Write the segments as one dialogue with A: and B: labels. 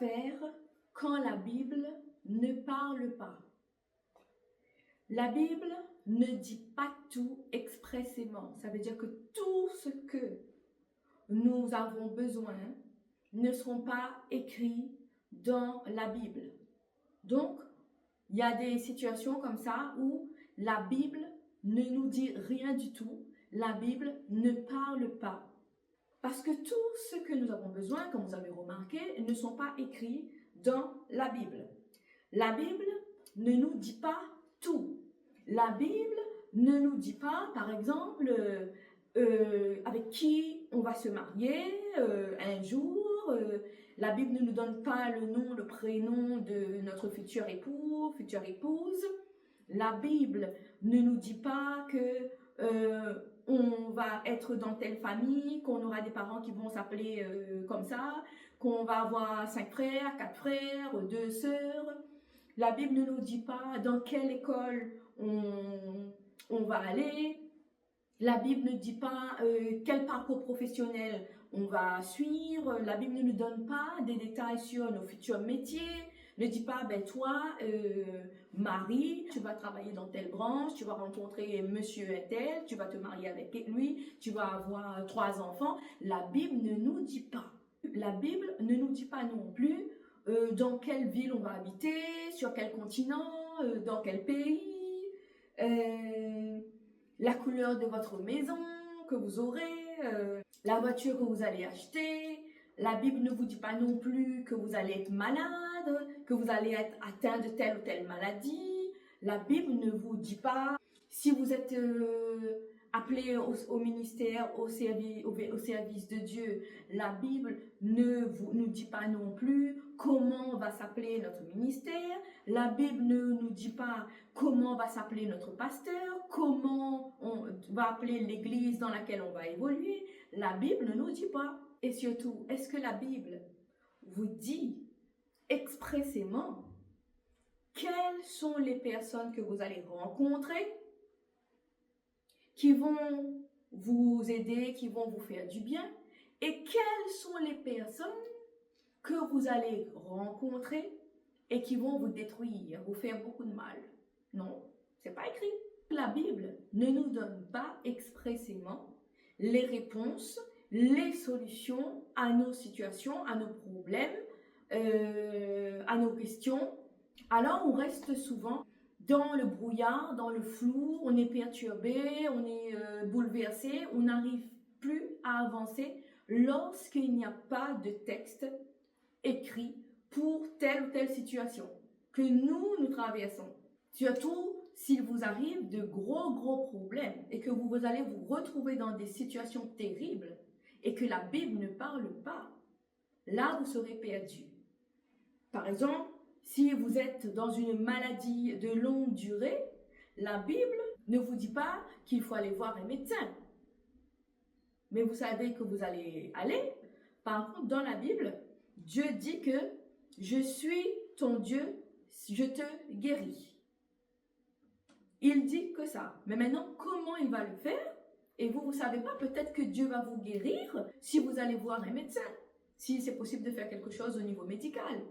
A: faire quand la Bible ne parle pas? La Bible ne dit pas tout expressément. Ça veut dire que tout ce que nous avons besoin ne seront pas écrits dans la Bible. Donc, il y a des situations comme ça où la Bible ne nous dit rien du tout. La Bible ne parle pas. Parce que tout ce que nous avons besoin, comme vous avez remarqué, ne sont pas écrits dans la Bible. La Bible ne nous dit pas tout. La Bible ne nous dit pas, par exemple, avec qui on va se marier un jour. La Bible ne nous donne pas le nom, le prénom de notre futur époux, future épouse. La Bible ne nous dit pas que on va être dans telle famille, qu'on aura des parents qui vont s'appeler comme ça, qu'on va avoir 5 frères, 4 frères, 2 sœurs. La Bible ne nous dit pas dans quelle école on va aller. La Bible ne dit pas quel parcours professionnel on va suivre. La Bible ne nous donne pas des détails sur nos futurs métiers. Ne dit pas, ben toi, Marie, tu vas travailler dans telle branche, tu vas rencontrer monsieur un tel, tu vas te marier avec lui, tu vas avoir 3 enfants. La Bible ne nous dit pas. La Bible ne nous dit pas non plus dans quelle ville on va habiter, sur quel continent, dans quel pays, la couleur de votre maison que vous aurez, la voiture que vous allez acheter. La Bible ne vous dit pas non plus que vous allez être malade, que vous allez être atteint de telle ou telle maladie. La Bible ne vous dit pas si vous êtes appelé au ministère, au service de Dieu. La Bible ne nous dit pas non plus comment va s'appeler notre ministère. La Bible ne nous dit pas comment va s'appeler notre pasteur, comment on va appeler l'église dans laquelle on va évoluer. La Bible ne nous dit pas. Et surtout, est-ce que la Bible vous dit expressément quelles sont les personnes que vous allez rencontrer qui vont vous aider, qui vont vous faire du bien, et quelles sont les personnes que vous allez rencontrer et qui vont vous détruire, vous faire beaucoup de mal? Non, c'est pas écrit. La Bible ne nous donne pas expressément les réponses, les solutions à nos situations, à nos problèmes, à nos questions. Alors on reste souvent dans le brouillard, dans le flou, on est perturbé, on est bouleversé, on n'arrive plus à avancer lorsqu'il n'y a pas de texte écrit pour telle ou telle situation que nous traversons. Surtout s'il vous arrive de gros problèmes et que vous allez vous retrouver dans des situations terribles et que la Bible ne parle pas, là vous serez perdu. Par exemple, si vous êtes dans une maladie de longue durée, la Bible ne vous dit pas qu'il faut aller voir un médecin. Mais vous savez que vous allez aller. Par contre, dans la Bible, Dieu dit que « Je suis ton Dieu, je te guéris ». Il dit que ça. Mais maintenant, comment il va le faire? Et vous ne savez pas, peut-être que Dieu va vous guérir si vous allez voir un médecin, si c'est possible de faire quelque chose au niveau médical.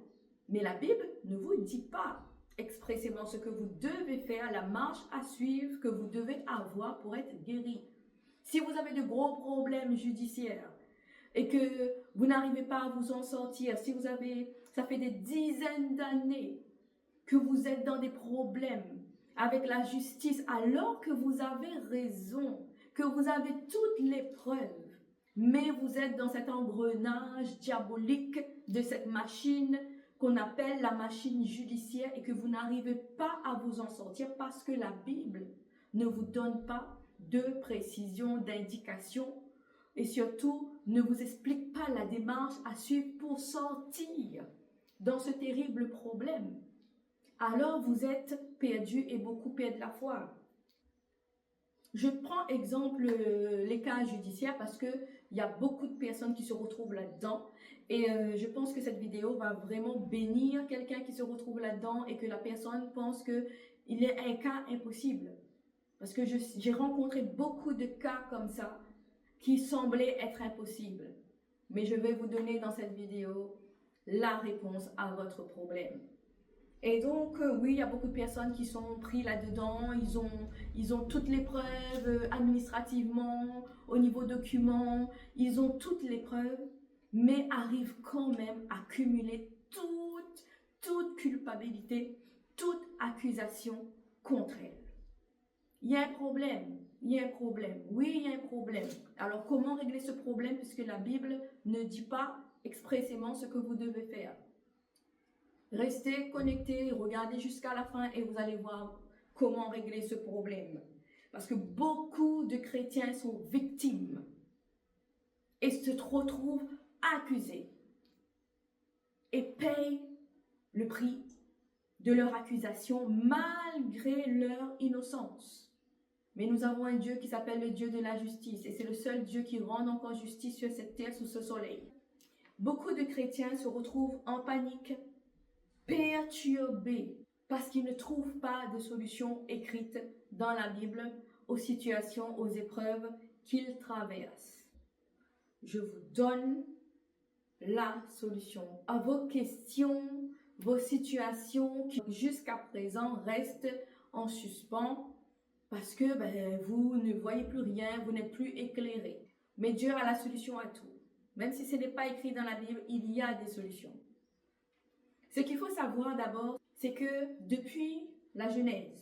A: Mais la Bible ne vous dit pas expressément ce que vous devez faire, la marche à suivre que vous devez avoir pour être guéri. Si vous avez de gros problèmes judiciaires et que vous n'arrivez pas à vous en sortir, si ça fait des dizaines d'années que vous êtes dans des problèmes avec la justice alors que vous avez raison, que vous avez toutes les preuves, mais vous êtes dans cet engrenage diabolique de cette machine qu'on appelle la machine judiciaire et que vous n'arrivez pas à vous en sortir parce que la Bible ne vous donne pas de précision, d'indication et surtout ne vous explique pas la démarche à suivre pour sortir dans ce terrible problème. Alors vous êtes perdu et beaucoup perdent la foi. Je prends exemple les cas judiciaires parce qu'il y a beaucoup de personnes qui se retrouvent là-dedans et je pense que cette vidéo va vraiment bénir quelqu'un qui se retrouve là-dedans et que la personne pense qu'il est un cas impossible. Parce que j'ai rencontré beaucoup de cas comme ça qui semblaient être impossibles. Mais je vais vous donner dans cette vidéo la réponse à votre problème. Et donc, oui, il y a beaucoup de personnes qui sont pris là-dedans, ils ont toutes les preuves administrativement, au niveau documents, ils ont toutes les preuves, mais arrivent quand même à cumuler toute culpabilité, toute accusation contre elles. Il y a un problème, il y a un problème, oui, il y a un problème. Alors, comment régler ce problème puisque la Bible ne dit pas expressément ce que vous devez faire? Restez connectés, regardez jusqu'à la fin et vous allez voir comment régler ce problème. Parce que beaucoup de chrétiens sont victimes et se retrouvent accusés et payent le prix de leur accusation malgré leur innocence. Mais nous avons un Dieu qui s'appelle le Dieu de la justice et c'est le seul Dieu qui rend encore justice sur cette terre, sous ce soleil. Beaucoup de chrétiens se retrouvent en panique, perturbés parce qu'ils ne trouvent pas de solution écrite dans la Bible aux situations, aux épreuves qu'ils traversent. Je vous donne la solution à vos questions, vos situations qui jusqu'à présent restent en suspens parce que vous ne voyez plus rien, vous n'êtes plus éclairé. Mais Dieu a la solution à tout. Même si ce n'est pas écrit dans la Bible, il y a des solutions. Ce qu'il faut savoir d'abord, c'est que depuis la Genèse,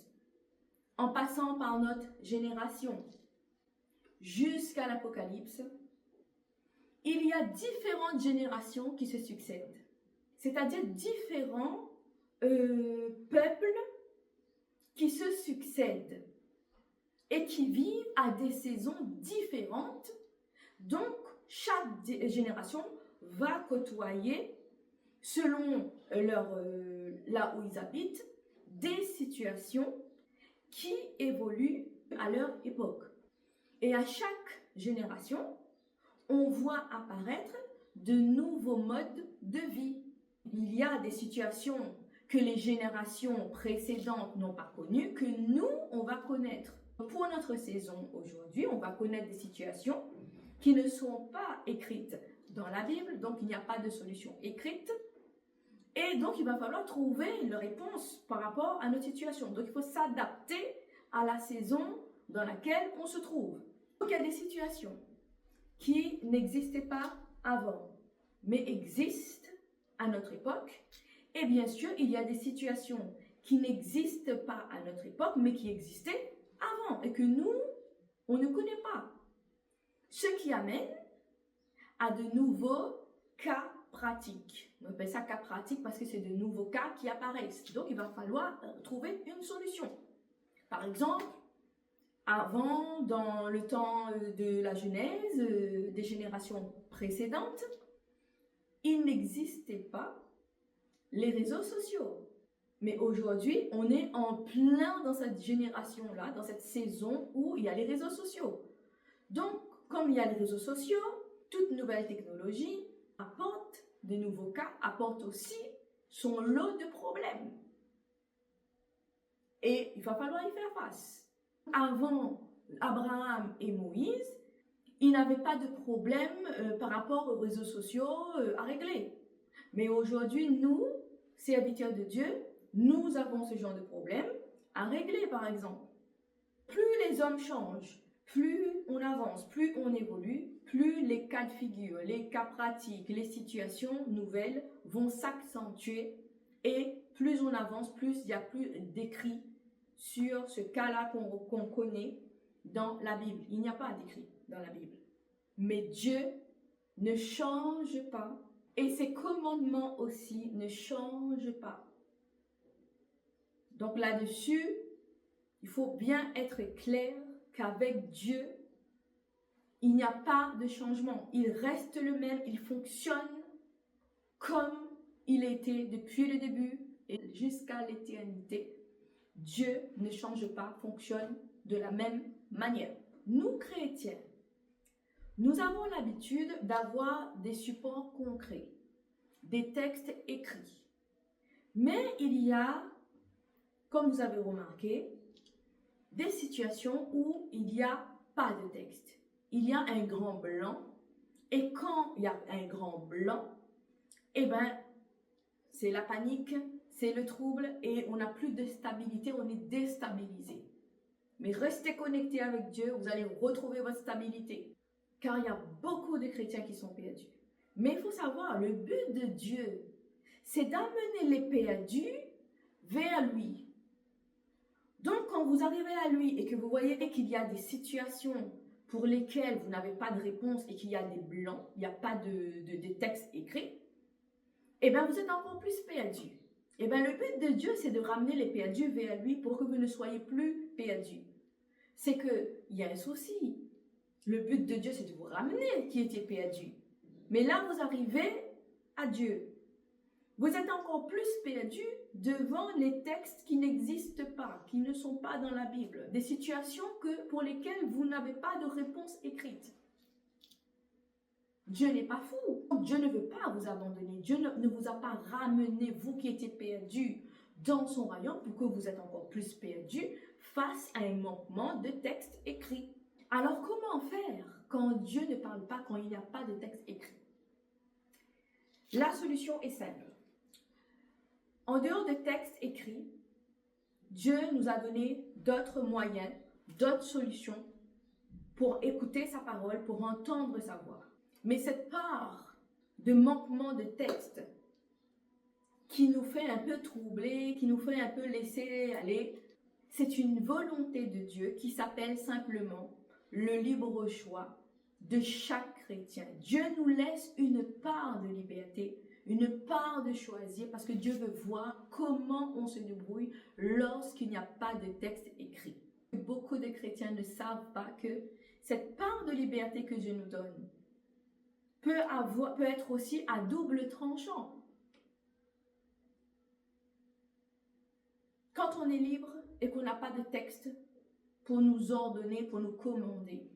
A: en passant par notre génération jusqu'à l'Apocalypse, il y a différentes générations qui se succèdent. C'est-à-dire différents peuples qui se succèdent et qui vivent à des saisons différentes. Donc, chaque génération va côtoyer, selon là où ils habitent, des situations qui évoluent à leur époque. Et à chaque génération, on voit apparaître de nouveaux modes de vie. Il y a des situations que les générations précédentes n'ont pas connues, que nous, on va connaître. Pour notre saison aujourd'hui, on va connaître des situations qui ne sont pas écrites dans la Bible, donc il n'y a pas de solution écrite. Et donc, il va falloir trouver une réponse par rapport à notre situation. Donc, il faut s'adapter à la saison dans laquelle on se trouve. Donc, il y a des situations qui n'existaient pas avant, mais existent à notre époque. Et bien sûr, il y a des situations qui n'existent pas à notre époque, mais qui existaient avant et que nous, on ne connaît pas. Ce qui amène à de nouveaux cas pratiques. On appelle ça cas pratique parce que c'est de nouveaux cas qui apparaissent. Donc, il va falloir trouver une solution. Par exemple, avant, dans le temps de la Genèse, des générations précédentes, il n'existait pas les réseaux sociaux. Mais aujourd'hui, on est en plein dans cette génération-là, dans cette saison où il y a les réseaux sociaux. Donc, comme il y a les réseaux sociaux, toute nouvelle technologie apporte de nouveaux cas, apporte aussi son lot de problèmes. Et il va falloir y faire face. Avant Abraham et Moïse, ils n'avaient pas de problème par rapport aux réseaux sociaux à régler. Mais aujourd'hui, nous, serviteurs de Dieu, nous avons ce genre de problème à régler, par exemple. Plus les hommes changent, plus on avance, plus on évolue, plus les cas de figure, les cas pratiques, les situations nouvelles vont s'accentuer et plus on avance, plus il y a plus d'écrits sur ce cas-là qu'on connaît dans la Bible. Il n'y a pas d'écrit dans la Bible. Mais Dieu ne change pas et ses commandements aussi ne changent pas. Donc là-dessus, il faut bien être clair qu'avec Dieu, il n'y a pas de changement. Il reste le même, il fonctionne comme il était depuis le début et jusqu'à l'éternité. Dieu ne change pas, fonctionne de la même manière. Nous, chrétiens, nous avons l'habitude d'avoir des supports concrets, des textes écrits. Mais il y a, comme vous avez remarqué, des situations où il n'y a pas de texte. Il y a un grand blanc. Et quand il y a un grand blanc, eh bien, c'est la panique, c'est le trouble et on n'a plus de stabilité, on est déstabilisé. Mais restez connectés avec Dieu, vous allez retrouver votre stabilité. Car il y a beaucoup de chrétiens qui sont perdus. Mais il faut savoir, le but de Dieu, c'est d'amener les perdus vers lui. Donc, quand vous arrivez à lui et que vous voyez qu'il y a des situations pour lesquelles vous n'avez pas de réponse et qu'il y a des blancs, il n'y a pas de texte écrit, eh bien, vous êtes encore plus perdus. Eh bien, le but de Dieu, c'est de ramener les perdus vers lui pour que vous ne soyez plus perdus. C'est qu'il y a un souci. Le but de Dieu, c'est de vous ramener qui étiez perdus. Mais là, vous arrivez à Dieu. Vous êtes encore plus perdus devant les textes qui n'existent pas, qui ne sont pas dans la Bible. Des situations pour lesquelles vous n'avez pas de réponse écrite. Dieu n'est pas fou. Dieu ne veut pas vous abandonner. Dieu ne vous a pas ramené, vous qui étiez perdus, dans son royaume pour que vous êtes encore plus perdus face à un manquement de texte écrit. Alors, comment faire quand Dieu ne parle pas, quand il n'y a pas de texte écrit? La solution est simple. En dehors de texte écrit, Dieu nous a donné d'autres moyens, d'autres solutions pour écouter sa parole, pour entendre sa voix. Mais cette part de manquement de texte qui nous fait un peu troubler, qui nous fait un peu laisser aller, c'est une volonté de Dieu qui s'appelle simplement le libre choix de chaque chrétien. Dieu nous laisse une part de liberté, une part de choisir, parce que Dieu veut voir comment on se débrouille lorsqu'il n'y a pas de texte écrit. Beaucoup de chrétiens ne savent pas que cette part de liberté que Dieu nous donne peut être aussi à double tranchant. Quand on est libre et qu'on n'a pas de texte pour nous ordonner, pour nous commander,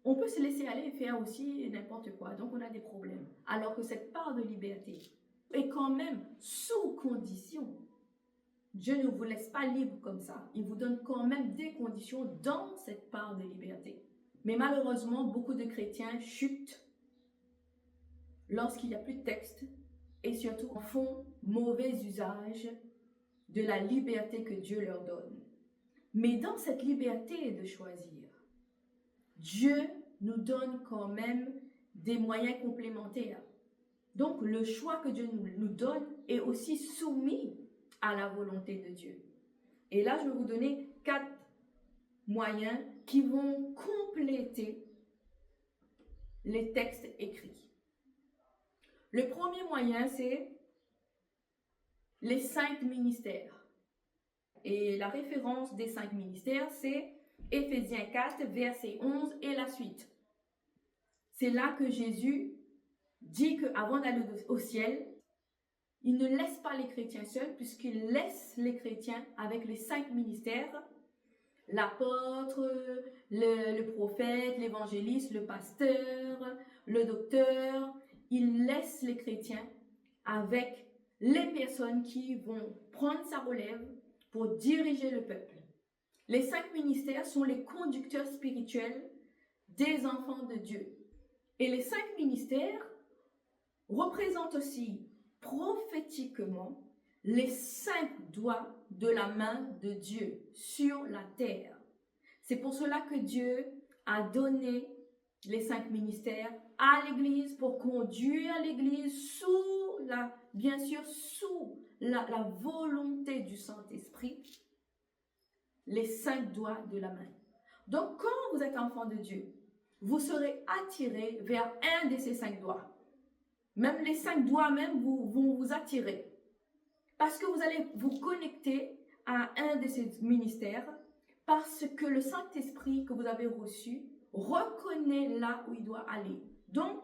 A: on peut se laisser aller et faire aussi n'importe quoi. Donc, on a des problèmes. Alors que cette part de liberté est quand même sous condition. Dieu ne vous laisse pas libre comme ça. Il vous donne quand même des conditions dans cette part de liberté. Mais malheureusement, beaucoup de chrétiens chutent lorsqu'il n'y a plus de texte et surtout font mauvais usage de la liberté que Dieu leur donne. Mais dans cette liberté de choisir, Dieu nous donne quand même des moyens complémentaires. Donc, le choix que Dieu nous donne est aussi soumis à la volonté de Dieu. Et là, je vais vous donner 4 moyens qui vont compléter les textes écrits. Le premier moyen, c'est les 5 ministères. Et la référence des 5 ministères, c'est Éphésiens 4, verset 11 et la suite. C'est là que Jésus dit qu'avant d'aller au ciel, il ne laisse pas les chrétiens seuls, puisqu'il laisse les chrétiens avec les 5 ministères, l'apôtre, le prophète, l'évangéliste, le pasteur, le docteur. Il laisse les chrétiens avec les personnes qui vont prendre sa relève pour diriger le peuple. Les 5 ministères sont les conducteurs spirituels des enfants de Dieu. Et les 5 ministères représentent aussi prophétiquement les 5 doigts de la main de Dieu sur la terre. C'est pour cela que Dieu a donné les 5 ministères à l'Église pour conduire l'Église bien sûr sous la volonté du Saint-Esprit, les 5 doigts de la main. Donc, quand vous êtes enfant de Dieu, vous serez attiré vers un de ces 5 doigts. Même les 5 doigts même vont vous attirer. Parce que vous allez vous connecter à un de ces ministères, parce que le Saint-Esprit que vous avez reçu reconnaît là où il doit aller. Donc,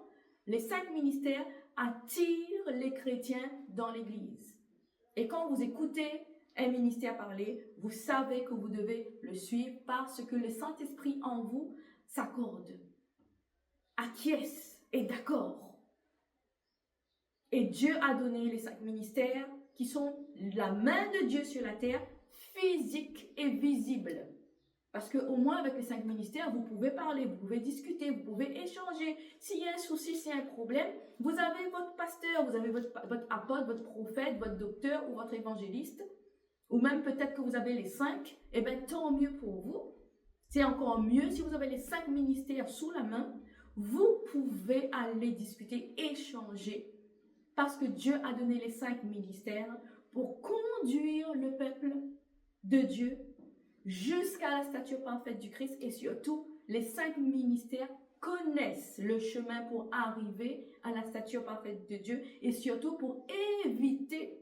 A: les 5 ministères attirent les chrétiens dans l'Église. Et quand vous écoutez un ministère parler, vous savez que vous devez le suivre parce que le Saint-Esprit en vous s'accorde, acquiesce, est d'accord. Et Dieu a donné les 5 ministères qui sont la main de Dieu sur la terre, physique et visible. Parce qu'au moins avec les 5 ministères, vous pouvez parler, vous pouvez discuter, vous pouvez échanger. S'il y a un souci, s'il y a un problème, vous avez votre pasteur, vous avez votre apôtre, votre prophète, votre docteur ou votre évangéliste, ou même peut-être que vous avez les 5, eh bien tant mieux pour vous. C'est encore mieux si vous avez les 5 ministères sous la main. Vous pouvez aller discuter, échanger, parce que Dieu a donné les 5 ministères pour conduire le peuple de Dieu jusqu'à la stature parfaite du Christ. Et surtout, les 5 ministères connaissent le chemin pour arriver à la stature parfaite de Dieu et surtout pour éviter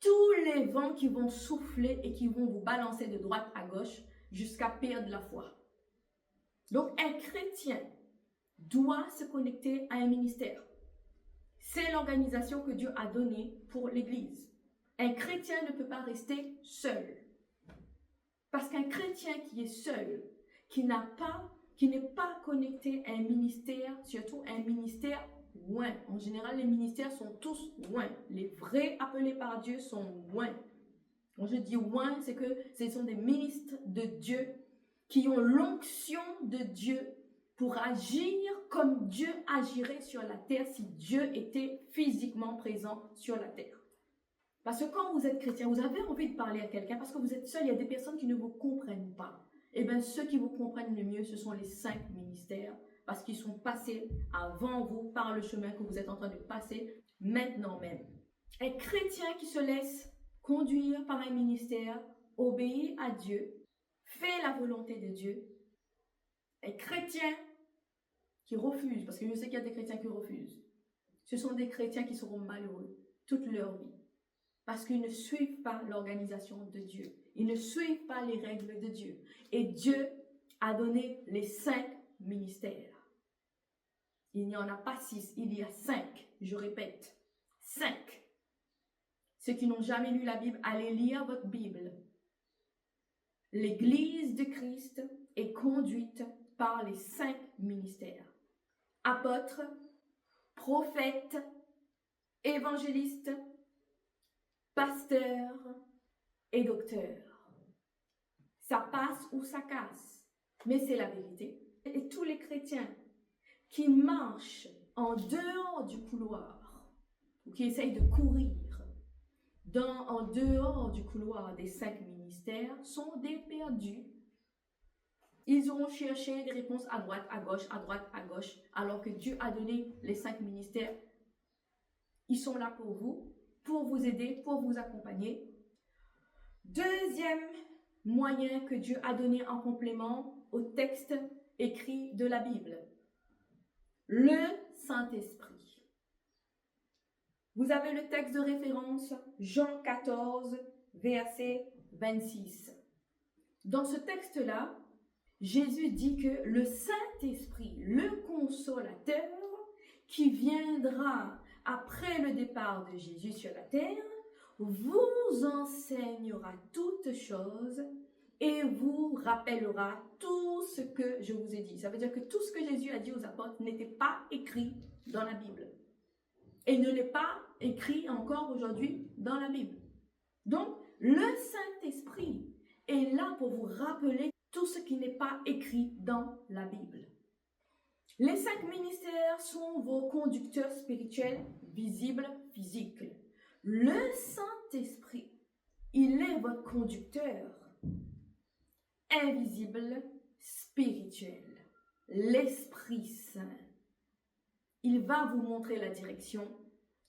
A: tous les vents qui vont souffler et qui vont vous balancer de droite à gauche jusqu'à perdre la foi. Donc, un chrétien doit se connecter à un ministère. C'est l'organisation que Dieu a donnée pour l'Église. Un chrétien ne peut pas rester seul. Parce qu'un chrétien qui est seul, qui n'est pas connecté à un ministère, surtout un ministère loin. En général, les ministères sont tous loin. Les vrais appelés par Dieu sont loin. Quand je dis loin, c'est que ce sont des ministres de Dieu qui ont l'onction de Dieu pour agir comme Dieu agirait sur la terre si Dieu était physiquement présent sur la terre. Parce que quand vous êtes chrétien, vous avez envie de parler à quelqu'un parce que vous êtes seul, il y a des personnes qui ne vous comprennent pas. Eh bien, ceux qui vous comprennent le mieux, ce sont les 5 ministères parce qu'ils sont passés avant vous par le chemin que vous êtes en train de passer maintenant même. Un chrétien qui se laisse conduire par un ministère, obéit à Dieu, fait la volonté de Dieu. Un chrétien qui refuse, parce que je sais qu'il y a des chrétiens qui refusent, ce sont des chrétiens qui seront malheureux toute leur vie. Parce qu'ils ne suivent pas l'organisation de Dieu. Ils ne suivent pas les règles de Dieu. Et Dieu a donné les 5 ministères. Il n'y en a pas 6, il y a 5. Je répète, 5. Ceux qui n'ont jamais lu la Bible, allez lire votre Bible. L'Église de Christ est conduite par les 5 ministères. Apôtres, prophètes, évangélistes, pasteur et docteur. Ça passe ou ça casse, mais c'est la vérité. Et tous les chrétiens qui marchent en dehors du couloir, ou qui essayent de courir en dehors du couloir des 5 ministères, sont des perdus. Ils auront cherché des réponses à droite, à gauche, alors que Dieu a donné les 5 ministères. Ils sont là pour vous aider, pour vous accompagner. Deuxième moyen que Dieu a donné en complément au texte écrit de la Bible, le Saint-Esprit. Vous avez le texte de référence, Jean 14, verset 26. Dans ce texte-là, Jésus dit que le Saint-Esprit, le Consolateur, qui viendra après le départ de Jésus sur la terre, vous enseignera toutes choses et vous rappellera tout ce que je vous ai dit. Ça veut dire que tout ce que Jésus a dit aux apôtres n'était pas écrit dans la Bible. Et ne l'est pas écrit encore aujourd'hui dans la Bible. Donc, le Saint-Esprit est là pour vous rappeler tout ce qui n'est pas écrit dans la Bible. Les 5 ministères sont vos conducteurs spirituels, visibles, physiques. Le Saint-Esprit, il est votre conducteur invisible, spirituel. L'Esprit Saint. Il va vous montrer la direction.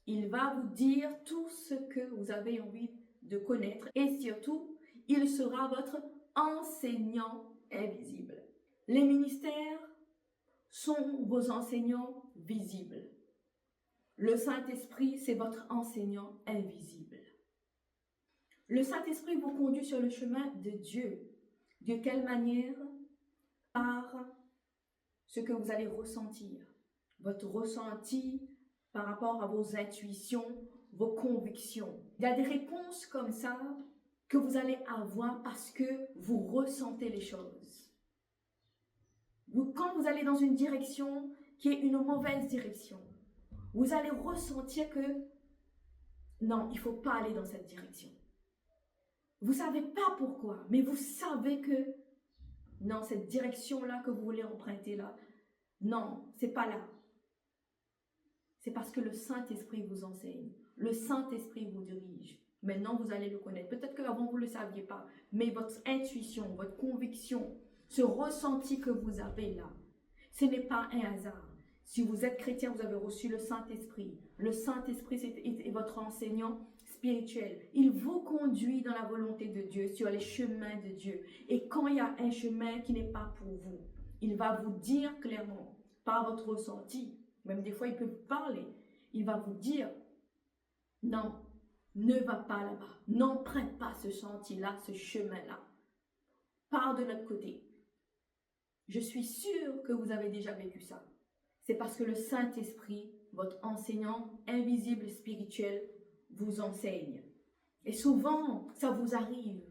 A: Il va vous dire tout ce que vous avez envie de connaître. Et surtout, il sera votre enseignant invisible. Les ministères sont vos enseignants visibles. Le Saint-Esprit, c'est votre enseignant invisible. Le Saint-Esprit vous conduit sur le chemin de Dieu. De quelle manière? Par ce que vous allez ressentir. Votre ressenti par rapport à vos intuitions, vos convictions. Il y a des réponses comme ça que vous allez avoir parce que vous ressentez les choses. Quand vous allez dans une direction qui est une mauvaise direction, vous allez ressentir que non, il ne faut pas aller dans cette direction. Vous ne savez pas pourquoi, mais vous savez que non, cette direction-là que vous voulez emprunter là, non, c'est pas là. C'est parce que le Saint-Esprit vous enseigne. Le Saint-Esprit vous dirige. Maintenant, vous allez le connaître. Peut-être qu'avant, vous ne le saviez pas. Mais votre intuition, votre conviction, ce ressenti que vous avez là, ce n'est pas un hasard. Si vous êtes chrétien, vous avez reçu le Saint-Esprit. Le Saint-Esprit est votre enseignant spirituel. Il vous conduit dans la volonté de Dieu, sur les chemins de Dieu. Et quand il y a un chemin qui n'est pas pour vous, il va vous dire clairement, par votre ressenti, même des fois il peut vous parler, il va vous dire, non, ne va pas là-bas, n'emprunte pas ce sentier-là, ce chemin-là. Pars de l'autre côté. Je suis sûre que vous avez déjà vécu ça. C'est parce que le Saint-Esprit, votre enseignant invisible spirituel, vous enseigne. Et souvent, ça vous arrive.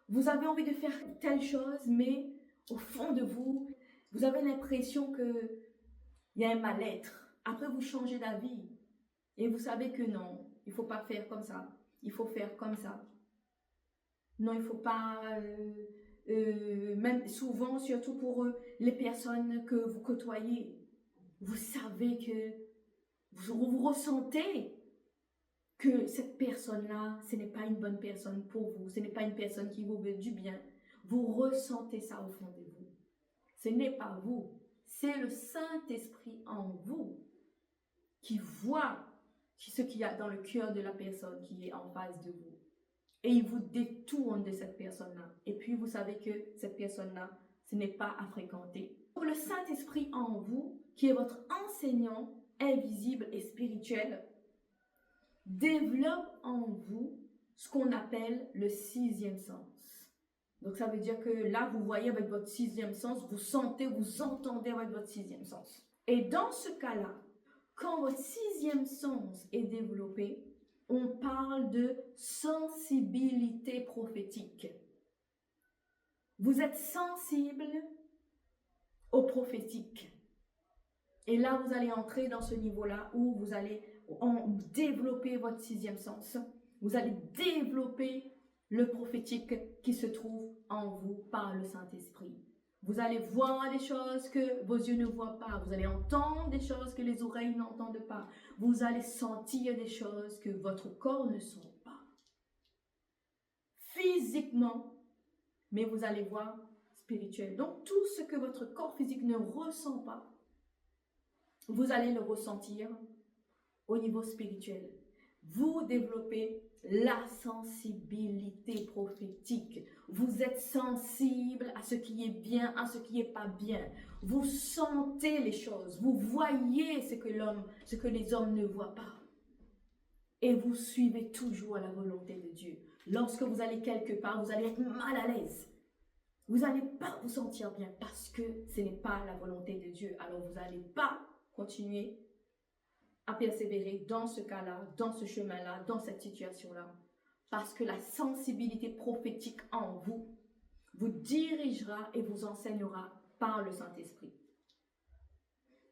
A: Vous avez envie de faire telle chose, mais au fond de vous, vous avez l'impression qu'il y a un mal-être. Après, vous changez d'avis. Et vous savez que non, il ne faut pas faire comme ça. Il faut faire comme ça. Non, il ne faut pas... même souvent, surtout pour les personnes que vous côtoyez, vous savez que vous ressentez que cette personne-là, ce n'est pas une bonne personne pour vous, ce n'est pas une personne qui vous veut du bien. Vous ressentez ça au fond de vous. Ce n'est pas vous, c'est le Saint-Esprit en vous qui voit ce qu'il y a dans le cœur de la personne qui est en face de vous. Et il vous détourne de cette personne-là. Et puis vous savez que cette personne-là, ce n'est pas à fréquenter. Pour le Saint-Esprit en vous, qui est votre enseignant invisible et spirituel, développe en vous ce qu'on appelle le sixième sens. Donc ça veut dire que là, vous voyez avec votre sixième sens, vous sentez, vous entendez avec votre sixième sens. Et dans ce cas-là, quand votre sixième sens est développé, on parle de sensibilité prophétique. Vous êtes sensible au prophétique. Et là, vous allez entrer dans ce niveau-là où vous allez développer votre sixième sens. Vous allez développer le prophétique qui se trouve en vous par le Saint-Esprit. Vous allez voir des choses que vos yeux ne voient pas. Vous allez entendre des choses que les oreilles n'entendent pas. Vous allez sentir des choses que votre corps ne sent pas. Physiquement, mais vous allez voir spirituel. Donc, tout ce que votre corps physique ne ressent pas, vous allez le ressentir au niveau spirituel. Vous développez la sensibilité prophétique. Vous êtes sensible à ce qui est bien, à ce qui n'est pas bien. Vous sentez les choses. Vous voyez ce que les hommes ne voient pas. Et vous suivez toujours la volonté de Dieu. Lorsque vous allez quelque part, vous allez être mal à l'aise. Vous n'allez pas vous sentir bien parce que ce n'est pas la volonté de Dieu. Alors vous n'allez pas continuer à persévérer dans ce cas-là, dans ce chemin-là, dans cette situation-là. Parce que la sensibilité prophétique en vous vous dirigera et vous enseignera par le Saint-Esprit.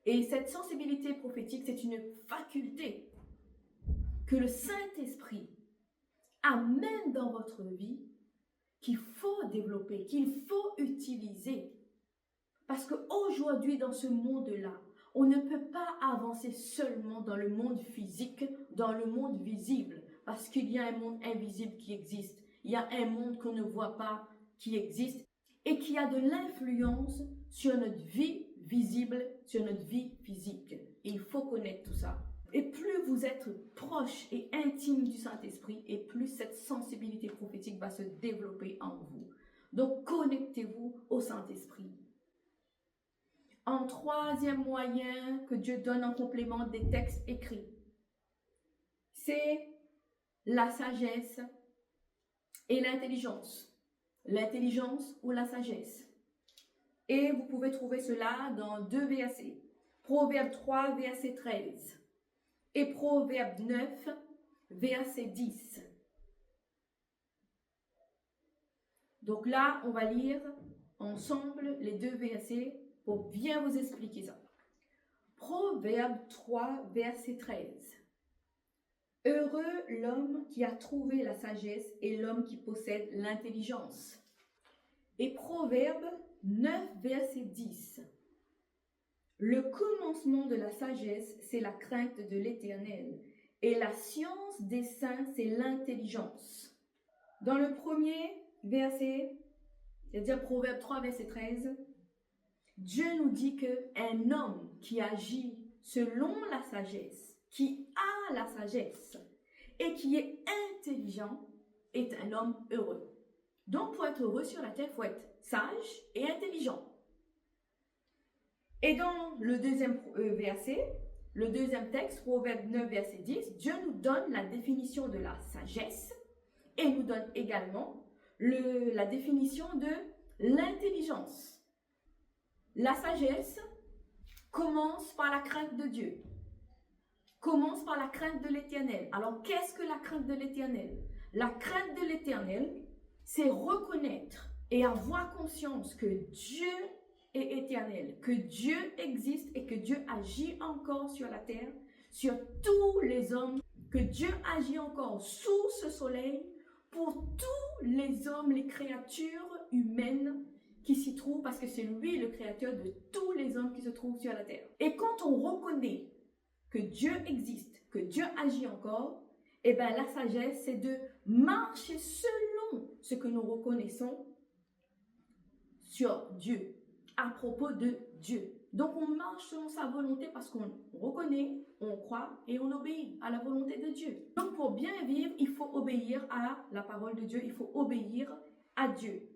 A: Et cette sensibilité prophétique, c'est une faculté que le Saint-Esprit amène dans votre vie, qu'il faut développer, qu'il faut utiliser. Parce qu'aujourd'hui, dans ce monde-là, on ne peut pas avancer seulement dans le monde physique, dans le monde visible, parce qu'il y a un monde invisible qui existe. Il y a un monde qu'on ne voit pas qui existe et qui a de l'influence sur notre vie visible, sur notre vie physique. Et il faut connaître tout ça. Et plus vous êtes proche et intime du Saint-Esprit, et plus cette sensibilité prophétique va se développer en vous. Donc, connectez-vous au Saint-Esprit. Un troisième moyen que Dieu donne en complément des textes écrits, c'est la sagesse et l'intelligence. L'intelligence ou la sagesse. Et vous pouvez trouver cela dans deux versets. Proverbe 3, verset 13. Et Proverbe 9, verset 10. Donc là, on va lire ensemble les deux versets pour bien vous expliquer ça. Proverbe 3, verset 13. Heureux l'homme qui a trouvé la sagesse et l'homme qui possède l'intelligence. Et Proverbe 9, verset 10. Le commencement de la sagesse, c'est la crainte de l'Éternel. Et la science des saints, c'est l'intelligence. Dans le premier verset, c'est-à-dire Proverbe 3, verset 13, Dieu nous dit qu'un homme qui agit selon la sagesse, qui a la sagesse et qui est intelligent, est un homme heureux. Donc, pour être heureux sur la terre, il faut être sage et intelligent. Et dans le deuxième verset, le deuxième texte, Proverbe 9, verset 10, Dieu nous donne la définition de la sagesse et nous donne également la définition de l'intelligence. La sagesse commence par la crainte de Dieu, commence par la crainte de l'Éternel. Alors, qu'est-ce que la crainte de l'Éternel? La crainte de l'Éternel, c'est reconnaître et avoir conscience que Dieu est éternel, que Dieu existe et que Dieu agit encore sur la terre, sur tous les hommes, que Dieu agit encore sous ce soleil pour tous les hommes, les créatures humaines qui s'y trouvent, parce que c'est lui le créateur de tous les hommes qui se trouvent sur la terre. Et quand on reconnaît que Dieu existe, que Dieu agit encore, eh bien la sagesse, c'est de marcher selon ce que nous reconnaissons sur Dieu, à propos de Dieu. Donc on marche selon sa volonté parce qu'on reconnaît, on croit et on obéit à la volonté de Dieu. Donc pour bien vivre, il faut obéir à la parole de Dieu, il faut obéir à Dieu.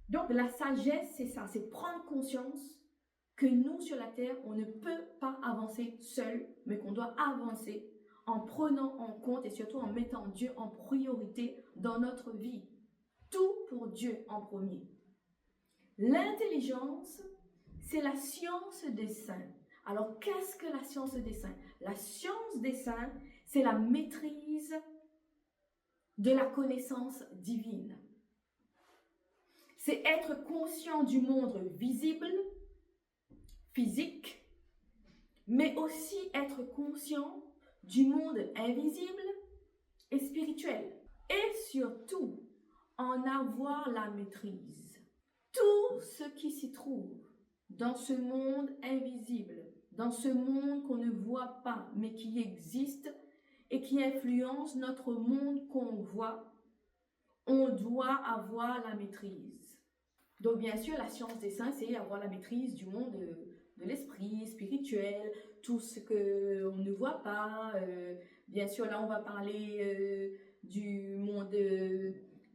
A: Donc la sagesse, c'est ça, c'est prendre conscience que nous sur la terre, on ne peut pas avancer seul, mais qu'on doit avancer en prenant en compte et surtout en mettant Dieu en priorité dans notre vie. Tout pour Dieu en premier. L'intelligence, c'est la science des saints. Alors, qu'est-ce que la science des saints? La science des saints, c'est la maîtrise de la connaissance divine. C'est être conscient du monde visible, physique, mais aussi être conscient du monde invisible et spirituel. Et surtout, en avoir la maîtrise. Tout ce qui s'y trouve dans ce monde invisible, dans ce monde qu'on ne voit pas, mais qui existe et qui influence notre monde qu'on voit, on doit avoir la maîtrise. Donc bien sûr, la science des saints, c'est avoir la maîtrise du monde de l'esprit spirituel, tout ce qu'on ne voit pas. Bien sûr, là, on va parler du monde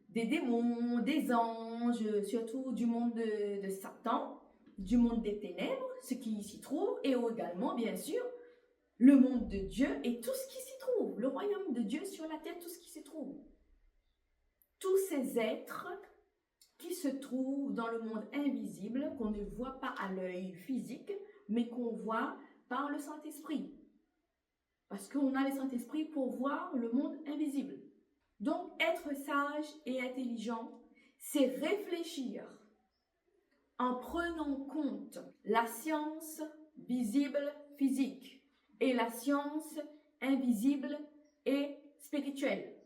A: des démons, des anges, surtout du monde de Satan, du monde des ténèbres, ce qui s'y trouve, et également, bien sûr, le monde de Dieu et tout ce qui s'y trouve, le royaume de Dieu sur la terre, tout ce qui s'y trouve. Tous ces êtres qui se trouvent dans le monde invisible, qu'on ne voit pas à l'œil physique, mais qu'on voit par le Saint-Esprit. Parce qu'on a le Saint-Esprit pour voir le monde invisible. Donc, être sage et intelligent, c'est réfléchir en prenant compte la science visible physique et la science invisible et spirituelle,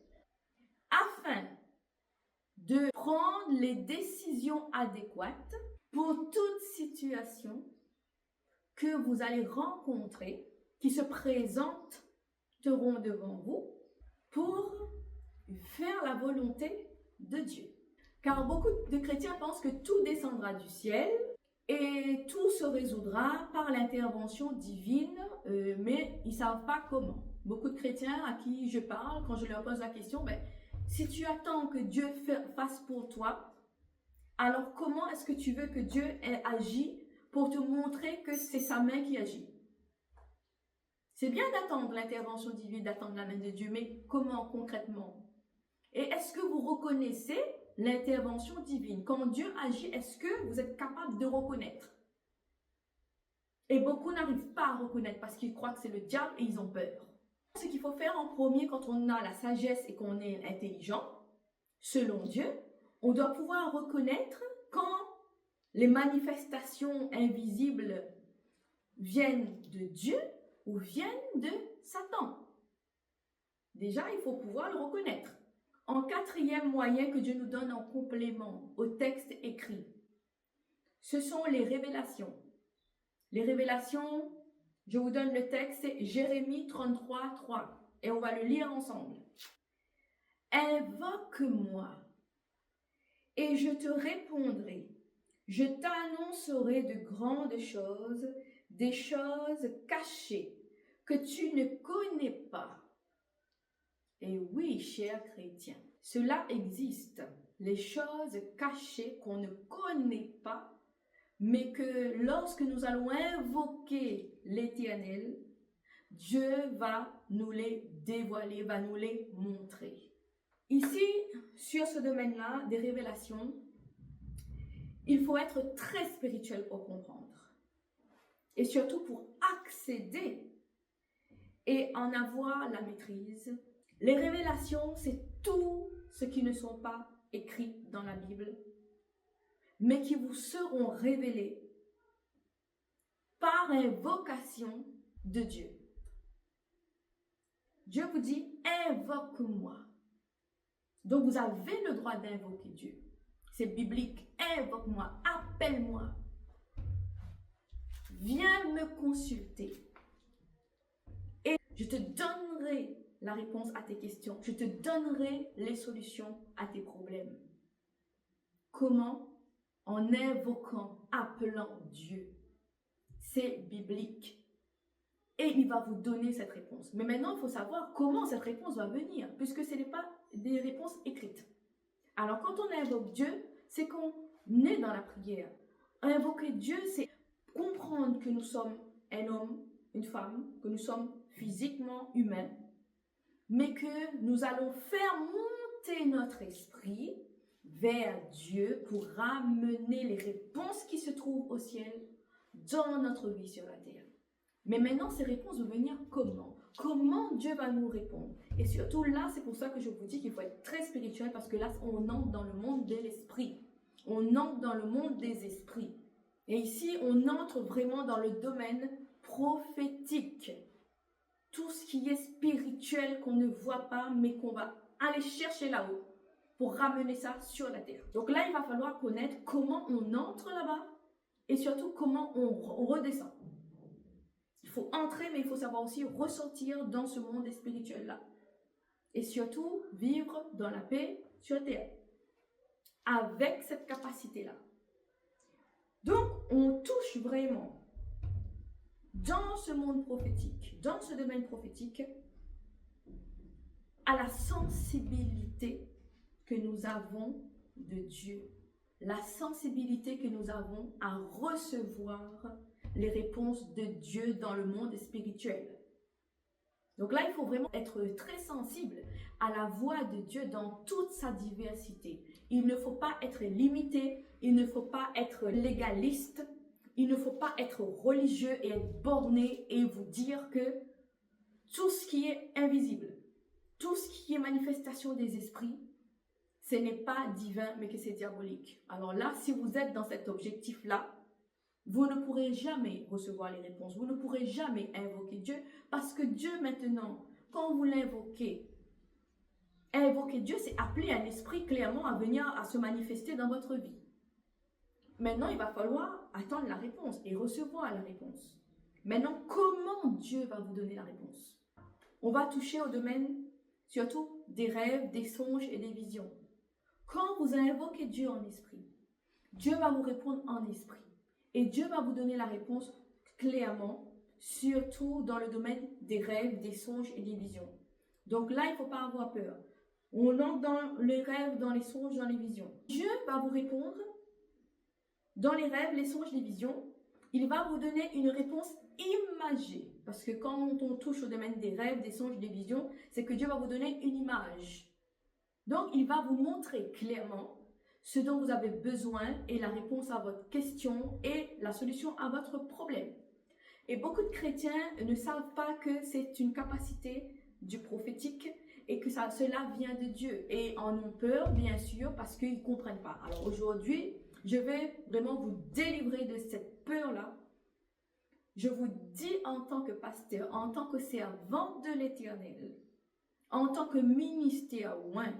A: afin de prendre les décisions adéquates pour toute situation que vous allez rencontrer, qui se présenteront devant vous, pour faire la volonté de Dieu. Car beaucoup de chrétiens pensent que tout descendra du ciel et tout se résoudra par l'intervention divine, mais ils ne savent pas comment. Beaucoup de chrétiens à qui je parle, quand je leur pose la question, si tu attends que Dieu fasse pour toi, alors comment est-ce que tu veux que Dieu agisse pour te montrer que c'est sa main qui agit? C'est bien d'attendre l'intervention divine, d'attendre la main de Dieu, mais comment concrètement? Et est-ce que vous reconnaissez l'intervention divine? Quand Dieu agit, est-ce que vous êtes capable de reconnaître? Et beaucoup n'arrivent pas à reconnaître parce qu'ils croient que c'est le diable et ils ont peur. Ce qu'il faut faire en premier quand on a la sagesse et qu'on est intelligent, selon Dieu, on doit pouvoir reconnaître quand les manifestations invisibles viennent de Dieu ou viennent de Satan. Déjà, il faut pouvoir le reconnaître. En quatrième moyen que Dieu nous donne en complément au texte écrit, ce sont les révélations. Les révélations, je vous donne le texte, c'est Jérémie 33, 3. Et on va le lire ensemble. Invoque-moi et je te répondrai. Je t'annoncerai de grandes choses, des choses cachées que tu ne connais pas. Et oui, chers chrétiens, cela existe. Les choses cachées qu'on ne connaît pas, mais que lorsque nous allons invoquer l'Éternel, Dieu va nous les dévoiler, va nous les montrer. Ici, sur ce domaine-là, des révélations, il faut être très spirituel pour comprendre. Et surtout pour accéder et en avoir la maîtrise. Les révélations, c'est tout ce qui ne sont pas écrits dans la Bible, mais qui vous seront révélés par invocation de Dieu. Dieu vous dit, invoque-moi. Donc vous avez le droit d'invoquer Dieu. C'est biblique. Invoque-moi, appelle-moi. Viens me consulter. Et je te donnerai la réponse à tes questions. Je te donnerai les solutions à tes problèmes. Comment? En invoquant, appelant Dieu. C'est biblique. Et il va vous donner cette réponse. Mais maintenant, il faut savoir comment cette réponse va venir, puisque ce n'est pas des réponses écrites. Alors, quand on invoque Dieu, c'est qu'on est dans la prière. Invoquer Dieu, c'est comprendre que nous sommes un homme, une femme, que nous sommes physiquement humains, mais que nous allons faire monter notre esprit vers Dieu pour ramener les réponses qui se trouvent au ciel dans notre vie sur la terre. Mais maintenant, ces réponses vont venir comment? Comment Dieu va nous répondre? Et surtout là, c'est pour ça que je vous dis qu'il faut être très spirituel, parce que là, on entre dans le monde de l'esprit. On entre dans le monde des esprits. Et ici, on entre vraiment dans le domaine prophétique. Tout ce qui est spirituel qu'on ne voit pas, mais qu'on va aller chercher là-haut pour ramener ça sur la terre. Donc là, il va falloir connaître comment on entre là-bas et surtout comment on redescend. Il faut entrer, mais il faut savoir aussi ressortir dans ce monde spirituel-là. Et surtout, vivre dans la paix sur terre. Avec cette capacité-là. Donc, on touche vraiment dans ce monde prophétique, dans ce domaine prophétique, à la sensibilité que nous avons de Dieu. La sensibilité que nous avons à recevoir les réponses de Dieu dans le monde spirituel. Donc là, il faut vraiment être très sensible à la voix de Dieu dans toute sa diversité. Il ne faut pas être limité, il ne faut pas être légaliste, il ne faut pas être religieux et être borné et vous dire que tout ce qui est invisible, tout ce qui est manifestation des esprits, ce n'est pas divin, mais que c'est diabolique. Alors là, si vous êtes dans cet objectif-là, vous ne pourrez jamais recevoir les réponses. Vous ne pourrez jamais invoquer Dieu parce que Dieu maintenant, quand vous l'invoquez, invoquer Dieu, c'est appeler un esprit clairement à venir à se manifester dans votre vie. Maintenant, il va falloir attendre la réponse et recevoir la réponse. Maintenant, comment Dieu va vous donner la réponse? On va toucher au domaine surtout des rêves, des songes et des visions. Quand vous invoquez Dieu en esprit, Dieu va vous répondre en esprit. Et Dieu va vous donner la réponse clairement, surtout dans le domaine des rêves, des songes et des visions. Donc là, il ne faut pas avoir peur. On entre dans les rêves, dans les songes, dans les visions. Dieu va vous répondre dans les rêves, les songes, les visions. Il va vous donner une réponse imagée. Parce que quand on touche au domaine des rêves, des songes, des visions, c'est que Dieu va vous donner une image. Donc, il va vous montrer clairement ce dont vous avez besoin et la réponse à votre question et la solution à votre problème. Et beaucoup de chrétiens ne savent pas que c'est une capacité du prophétique et que cela vient de Dieu. Et en ont peur, bien sûr, parce qu'ils ne comprennent pas. Alors aujourd'hui, je vais vraiment vous délivrer de cette peur-là. Je vous dis en tant que pasteur, en tant que servante de l'Éternel, en tant que ministère oint,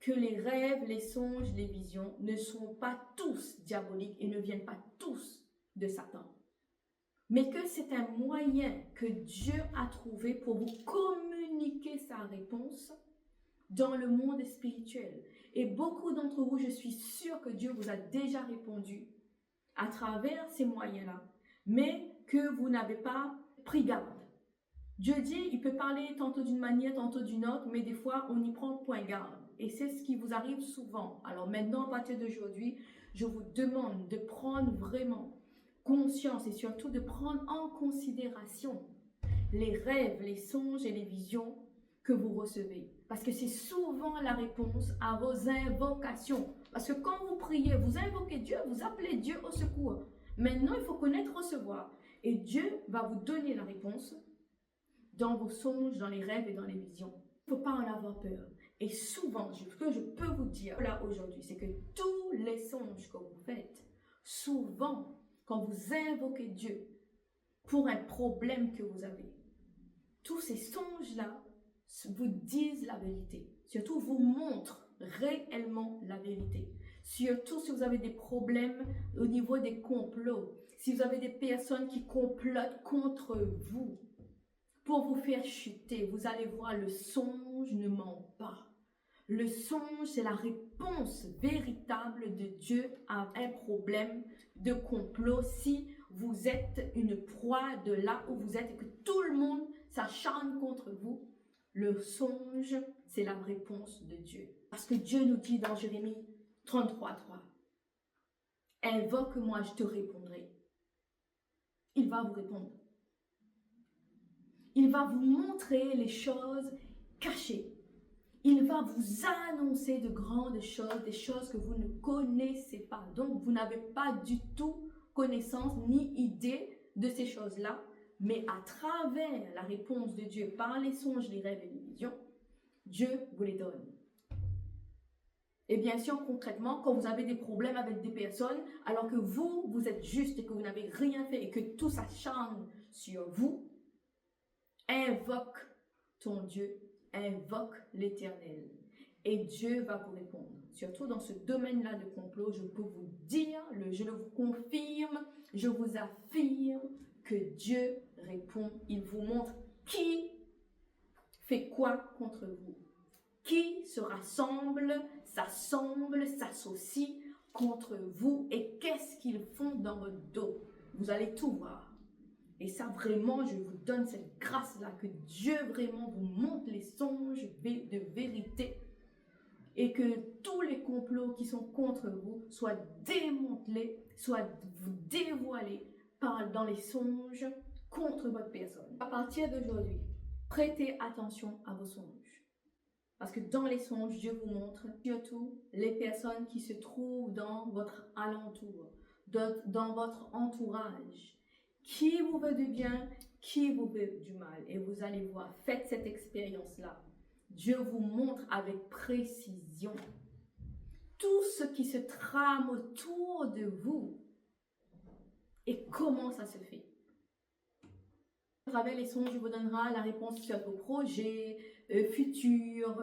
A: que les rêves, les songes, les visions ne sont pas tous diaboliques et ne viennent pas tous de Satan. mais que c'est un moyen que Dieu a trouvé pour vous communiquer sa réponse dans le monde spirituel. Et beaucoup d'entre vous, je suis sûre que Dieu vous a déjà répondu à travers ces moyens-là, mais que vous n'avez pas pris garde. Dieu dit, il peut parler tantôt d'une manière, tantôt d'une autre, mais des fois, on n'y prend point garde. Et c'est ce qui vous arrive souvent. Alors maintenant, à partir d'aujourd'hui, je vous demande de prendre vraiment conscience et surtout de prendre en considération les rêves, les songes et les visions que vous recevez. Parce que c'est souvent la réponse à vos invocations. Parce que quand vous priez, vous invoquez Dieu, vous appelez Dieu au secours. Maintenant, il faut connaître, recevoir. Et Dieu va vous donner la réponse dans vos songes, dans les rêves et dans les visions. Il ne faut pas en avoir peur. Et souvent, ce que je peux vous dire là aujourd'hui, c'est que tous les songes que vous faites, souvent, quand vous invoquez Dieu pour un problème que vous avez, tous ces songes-là vous disent la vérité. Surtout, vous montrent réellement la vérité. Surtout si vous avez des problèmes au niveau des complots, si vous avez des personnes qui complotent contre vous pour vous faire chuter, vous allez voir, le songe ne ment pas. Le songe, c'est la réponse véritable de Dieu à un problème de complot. Si vous êtes une proie de là où vous êtes et que tout le monde s'acharne contre vous, le songe, c'est la réponse de Dieu. Parce que Dieu nous dit dans Jérémie 33:3, « Invoque-moi, je te répondrai. » Il va vous répondre. Il va vous montrer les choses cachées. Il va vous annoncer de grandes choses, des choses que vous ne connaissez pas. Donc, vous n'avez pas du tout connaissance ni idée de ces choses-là. Mais à travers la réponse de Dieu, par les songes, les rêves et les visions, Dieu vous les donne. Et bien sûr, concrètement, quand vous avez des problèmes avec des personnes, alors que vous êtes juste et que vous n'avez rien fait et que tout s'acharne sur vous, invoque ton Dieu, invoque l'Éternel. Et Dieu va vous répondre. Surtout dans ce domaine-là de complot, je peux vous dire, je le vous confirme, je vous affirme que Dieu répond. Il vous montre qui fait quoi contre vous. Qui se rassemble, s'associe contre vous et qu'est-ce qu'ils font dans votre dos. Vous allez tout voir. Et ça, vraiment, je vous donne cette grâce-là, que Dieu vraiment vous montre les songes de vérité et que tous les complots qui sont contre vous soient démantelés, soient dévoilés dans les songes contre votre personne. À partir d'aujourd'hui, prêtez attention à vos songes. Parce que dans les songes, Dieu vous montre surtout les personnes qui se trouvent dans votre alentour, dans votre entourage. Qui vous veut du bien, qui vous veut du mal. Et vous allez voir, faites cette expérience-là. Dieu vous montre avec précision tout ce qui se trame autour de vous et comment ça se fait. À travers les songes, je vous donnera la réponse sur vos projets futurs,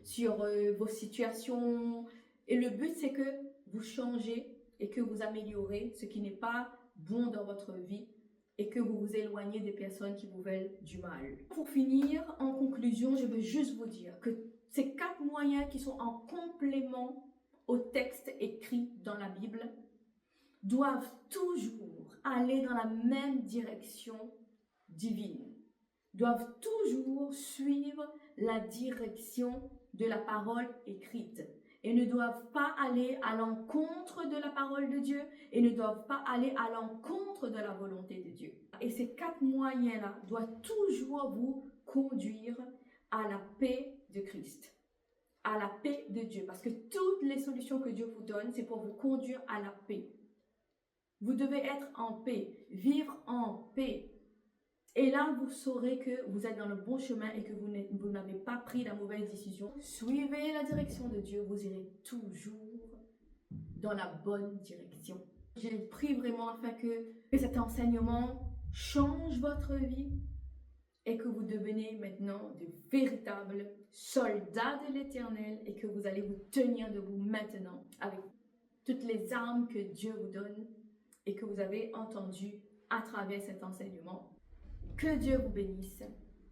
A: sur vos situations. Et le but, c'est que vous changez et que vous améliorez ce qui n'est pas bon dans votre vie et que vous vous éloignez des personnes qui vous veulent du mal. Pour finir, en conclusion, je veux juste vous dire que ces 4 moyens qui sont en complément au texte écrit dans la Bible doivent toujours aller dans la même direction divine, doivent toujours suivre la direction de la parole écrite et ne doivent pas aller à l'encontre de la parole de Dieu et ne doivent pas aller à l'encontre de la volonté de Dieu. Et ces 4 moyens-là doivent toujours vous conduire à la paix de Christ, à la paix de Dieu. Parce que toutes les solutions que Dieu vous donne, c'est pour vous conduire à la paix. Vous devez être en paix, vivre en paix. Et là, vous saurez que vous êtes dans le bon chemin et que vous n'avez pas pris la mauvaise décision. Suivez la direction de Dieu, vous irez toujours dans la bonne direction. Je prie vraiment afin que cet enseignement change votre vie et que vous devenez maintenant de véritables soldats de l'Éternel et que vous allez vous tenir debout maintenant avec toutes les armes que Dieu vous donne et que vous avez entendues à travers cet enseignement. Que Dieu vous bénisse.